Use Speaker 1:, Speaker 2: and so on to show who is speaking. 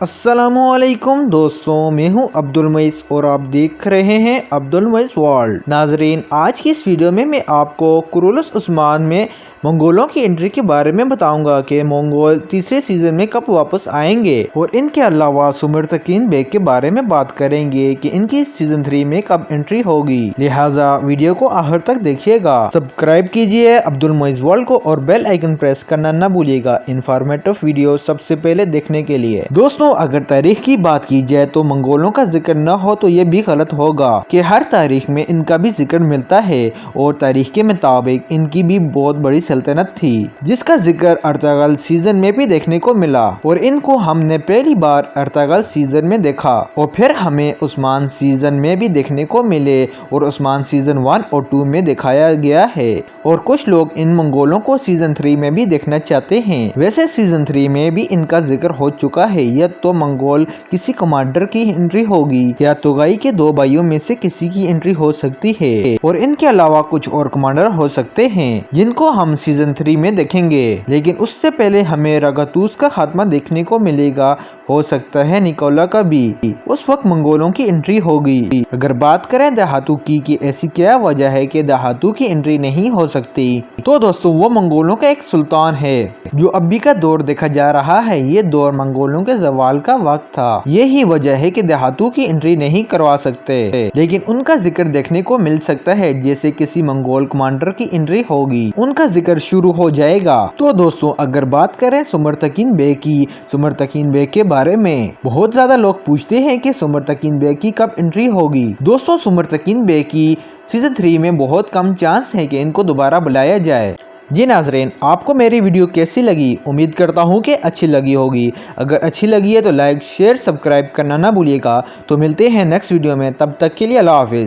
Speaker 1: अस्सलामुअलैकुम दोस्तों, मैं हूं अब्दुल मुईस और आप देख रहे हैं अब्दुल मुईस वर्ल्ड। नाजरीन, आज की इस वीडियो में मैं आपको कुरुलुस उस्मान में मंगोलों की एंट्री के बारे में बताऊंगा कि मंगोल तीसरे सीजन में कब वापस आएंगे, और इनके अलावा सुमरतकीन बेग के बारे में बात करेंगे कि इनकी सीजन 3 में कब एंट्री होगी। लिहाजा वीडियो को आखिर तक देखिएगा। सब्सक्राइब कीजिए अब्दुल मुईस वर्ल्ड को और बेल आइकन प्रेस करना न भूलिएगा इन्फॉर्मेटिव वीडियो सबसे पहले देखने के लिए। दोस्तों, अगर तारीख की बात की जाए तो मंगोलों का जिक्र न हो तो ये भी गलत होगा कि हर तारीख में इनका भी जिक्र मिलता है, और तारीख के मुताबिक इनकी भी बहुत बड़ी सल्तनत थी जिसका जिक्र अर्तगल सीजन में भी देखने को मिला, और इनको हमने पहली बार अर्तगल सीजन में देखा और फिर हमें उस्मान सीजन में भी देखने को मिले, और उस्मान सीजन 1 और 2 में दिखाया गया है, और कुछ लोग इन मंगोलों को सीजन 3 में भी देखना चाहते हैं। वैसे सीजन 3 में भी इनका जिक्र हो चुका है। यह तो मंगोल किसी कमांडर की एंट्री होगी या तुगाई के दो भाइयों में से किसी की एंट्री हो सकती है, और इनके अलावा कुछ और कमांडर हो सकते हैं जिनको हम सीजन 3 में देखेंगे। लेकिन उससे पहले हमें रागातूस का खात्मा देखने को मिलेगा, हो सकता है निकोला का भी। उस वक्त मंगोलों की एंट्री होगी। अगर बात करें दहातू की ऐसी क्या वजह है कि दहातू की एंट्री नहीं हो सकती, तो दोस्तों वो मंगोलों का एक सुल्तान है जो अभी का दौर देखा जा रहा है। ये दौर मंगोलों के जवाल का वक्त था। यही वजह है कि दहातू की एंट्री नहीं करवा सकते, लेकिन उनका जिक्र देखने को मिल सकता है। जैसे किसी मंगोल कमांडर की एंट्री होगी, उनका जिक्र शुरू हो जाएगा। तो दोस्तों, अगर बात करें सुमरतकीन बेग की, सुमरतकीन बेग के बारे में बहुत ज्यादा लोग पूछते हैं कि सुमरतकीन बेग की कब एंट्री होगी। दोस्तों, सुमरतकीन बेग की सीजन 3 में बहुत कम चांस है कि इनको दोबारा बुलाया जाए। जी नाजरीन, आपको मेरी वीडियो कैसी लगी? उम्मीद करता हूँ कि अच्छी लगी होगी। अगर अच्छी लगी है तो लाइक शेयर सब्सक्राइब करना ना भूलिएगा। तो मिलते हैं नेक्स्ट वीडियो में, तब तक के लिए अल्लाह हाफिज़।